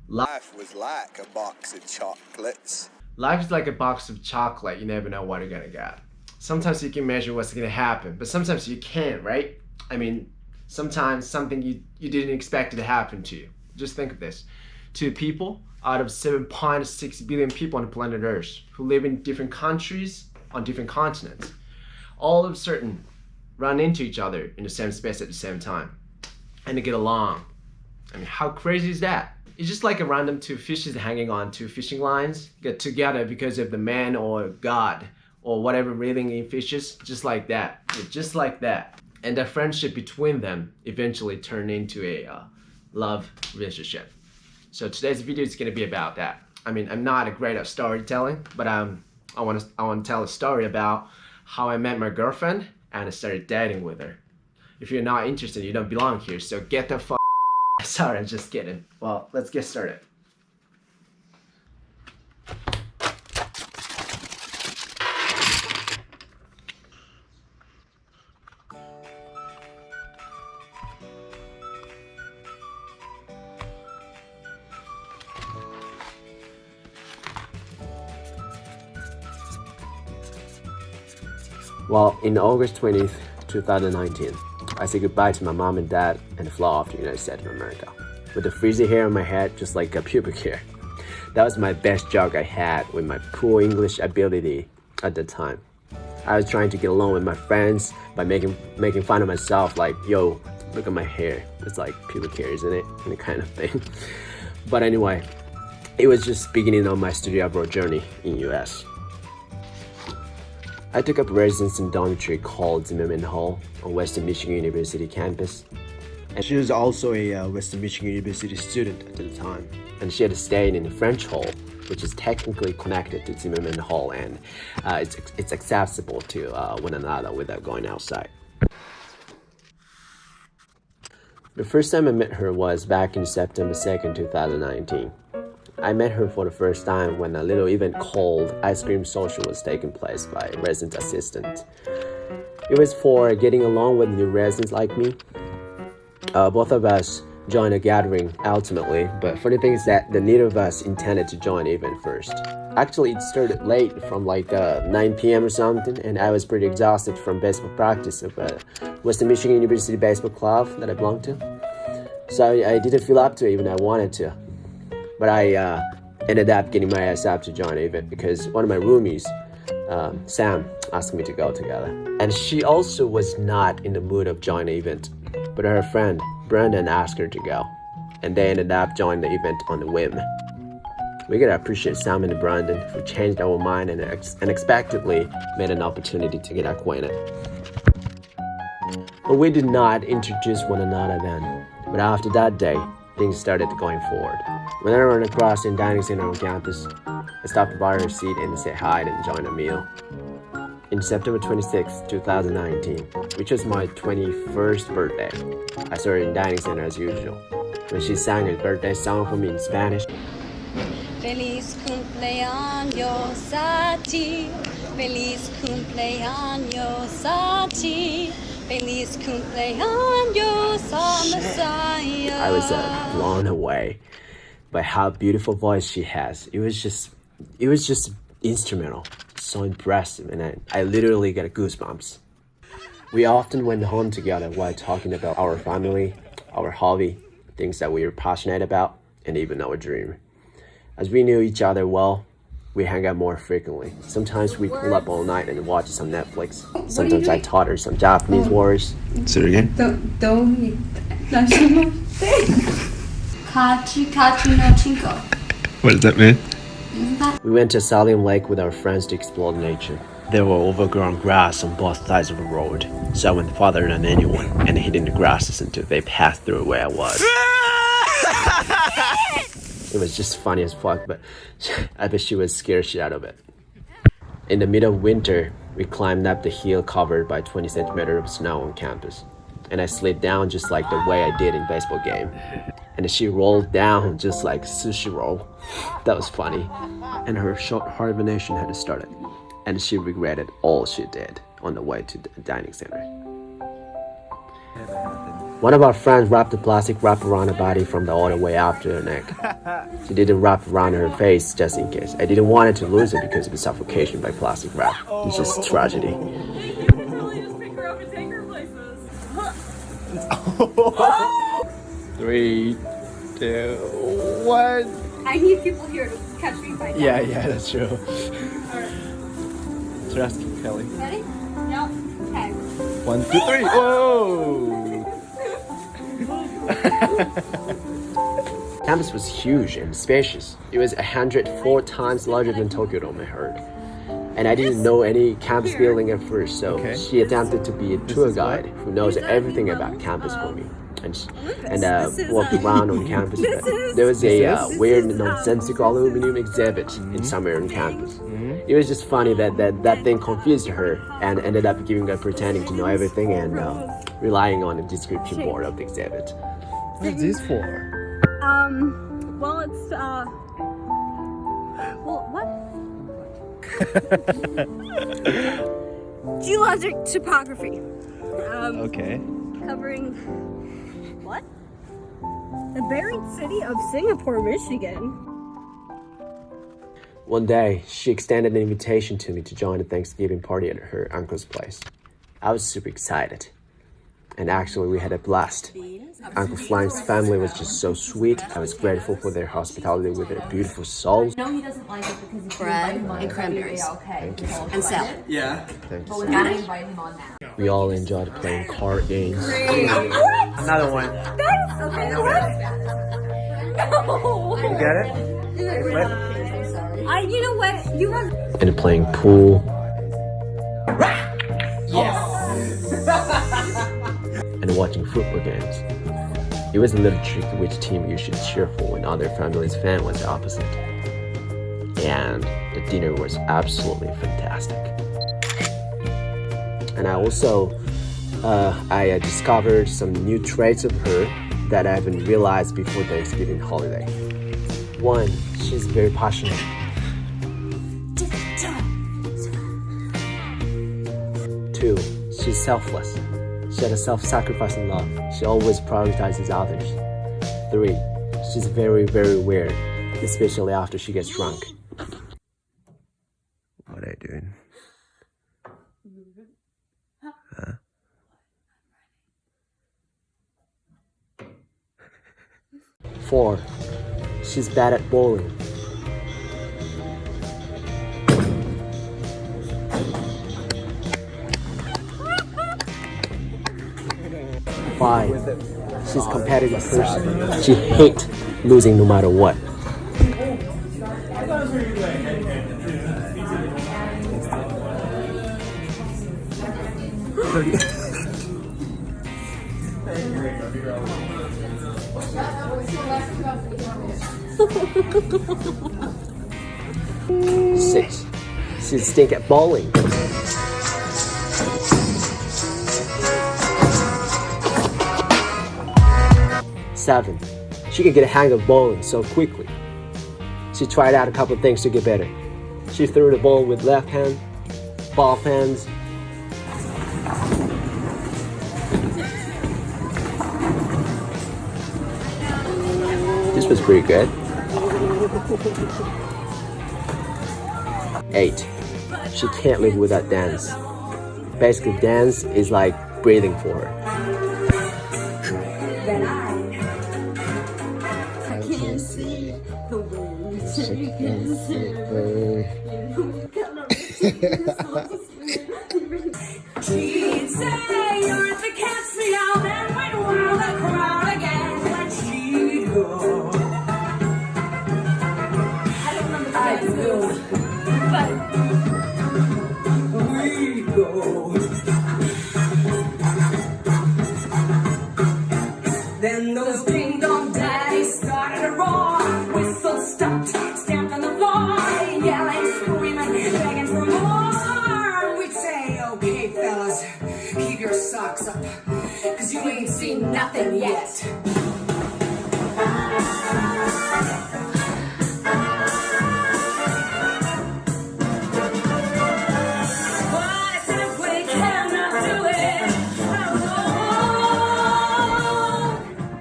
Life was like a box of chocolates. Life is like a box of chocolate. You never know what you're gonna get. Sometimes you can measure what's gonna happen, but sometimes you can't, right? I mean, sometimes something you didn't expect to happen to you. Just think of this. Two people out of 7.6 billion people on planet Earth who live in different countries on different continents, all of a sudden run into each other in the same space at the same time and they get along. I mean, how crazy is that? It's just like a random two fishes hanging on two fishing lines get together because of the man or God or whatever reeling in fishes, just like that. Yeah, just like that. And the friendship between them eventually turned into a love relationship. So today's video is going to be about that. I mean, I'm not a great at storytelling, but I want to tell a story about how I met my girlfriend and I started dating with her. If you're not interested, you don't belong here, so get the fuck. Sorry, I'm just kidding. Well, let's get started. Well, in August 20th, 2019, I said goodbye to my mom and dad and flew off to the United States of America. With the frizzy hair on my head, just like a pubic hair. That was my best joke I had with my poor English ability at the time. I was trying to get along with my friends by making fun of myself, like, yo, look at my hair. It's like pubic hair, isn't it? And the kind of thing. But anyway, it was just beginning on my study abroad journey in US. I took up residence in a dormitory called Zimmerman Hall on Western Michigan University campus. And she was also a Western Michigan University student at the time. And she had stayed in the French Hall, which is technically connected to Zimmerman Hall, and it's accessible to one another without going outside. The first time I met her was back in September 2nd, 2019. I met her for the first time when a little event called Ice Cream Social was taking place by a resident assistant. It was for getting along with new residents like me. Both of us joined the gathering ultimately, but funny thing is that neither of us intended to join the event first. Actually, it started late from like 9 p.m. or something, and I was pretty exhausted from baseball practice of Western Michigan University Baseball Club that I belonged to. So I didn't feel up to it even I wanted to. But I ended up getting my ass up to join the event because one of my roomies, Sam, asked me to go together. And she also was not in the mood of joining the event, but her friend, Brandon, asked her to go. And they ended up joining the event on the whim. We gotta appreciate Sam and Brandon who changed our mind and unexpectedly made an opportunity to get acquainted. But we did not introduce one another then. But after that day, things started going forward. When I ran across the dining center on campus, I stopped by her seat and said hi and joined a meal. In September 26, 2019, which was my 21st birthday, I saw her in dining center as usual. When she sang a birthday song for me in Spanish. Feliz cumpleaños a ti, feliz cumpleaños a ti, feliz cumpleaños a Messiah. I was blown away by how beautiful voice she has. It was just instrumental, so impressive, and I literally got goosebumps. We often went home together while talking about our family, our hobby, things that we were passionate about, and even our dream. As we knew each other well, we hang out more frequently. Sometimes we pull up all night and watch some Netflix. Sometimes I taught her some Japanese words. Say it again. Kachi no chinko. What does that mean? We went to Salim Lake with our friends to explore nature. There were overgrown grass on both sides of the road, so I went farther than anyone and hid in the grasses until they passed through where I was. It was just funny as fuck, but I bet she was scared shit out of it. In the middle of winter, we climbed up the hill covered by 20 centimeters of snow on campus. And I slid down just like the way I did in baseball game. And she rolled down just like sushi roll. That was funny. And her short hibernation had started. And she regretted all she did on the way to the dining center. Never happened. One of our friends wrapped the plastic wrap around her body from the other way after her neck. She didn't wrap around her face just in case. I didn't want her to lose it because of the suffocation by plastic wrap. It's just tragedy. You can totally just pick her up and take her places. 3, 2, 1. I need people here to catch me by now. Yeah, that's true. Trust Kelly. Ready? Yep. Okay. 1, 2, 3. Whoa! Campus was huge and spacious. It was 104 times larger than Tokyo Dome, I heard. And I didn't know any campus building at first, so she attempted to be a tour guide who knows everything about campus for me. And walked around on campus. There was a weird nonsensical aluminum exhibit in somewhere on campus. It was just funny that thing confused her and ended up giving her pretending to know everything and relying on the description board of the exhibit. What is this for? Well, it's, well, what? Geologic topography. Okay. Covering, what? The buried city of Singapore, Michigan. One day, she extended an invitation to me to join a Thanksgiving party at her uncle's place. I was super excited. And actually, we had a blast. Uncle Flying's family was just so sweet. I was grateful for their hospitality with their beautiful souls. No, he doesn't like it because he's Bread and cranberries. Okay. And salad. Thank you. Got it? Invite him on now. We all enjoyed playing card games. Another one. Okay, You get it? you know what? You have. And playing pool. And watching football games. It was a little tricky which team you should cheer for when other family's fan was the opposite. And the dinner was absolutely fantastic. And I also I discovered some new traits of her that I haven't realized before Thanksgiving holiday. 1, she's very passionate. 2, she's selfless. She had a self-sacrificing love. She always prioritizes others. 3, she's very, very weird, especially after she gets drunk. What are you doing? Huh? 4, she's bad at bowling. 5, she's a competitive person. She hates losing no matter what. 6, she's stink at bowling. 7, she can get a hang of bowling so quickly. She tried out a couple of things to get better. She threw the ball with left hand, both hands. This was pretty good. 8, she can't live without dance. Basically, dance is like breathing for her. She'd say you're at the cat's meow, then wait a while, the crowd again, let she go. I don't remember the dance moves, but we go. Then those ding dong daddies started to roar, whistle stopped, stamped on the floor, yelling, screaming, begging for more. We'd say, okay, fellas, keep your socks up, 'cause you ain't seen nothing yet.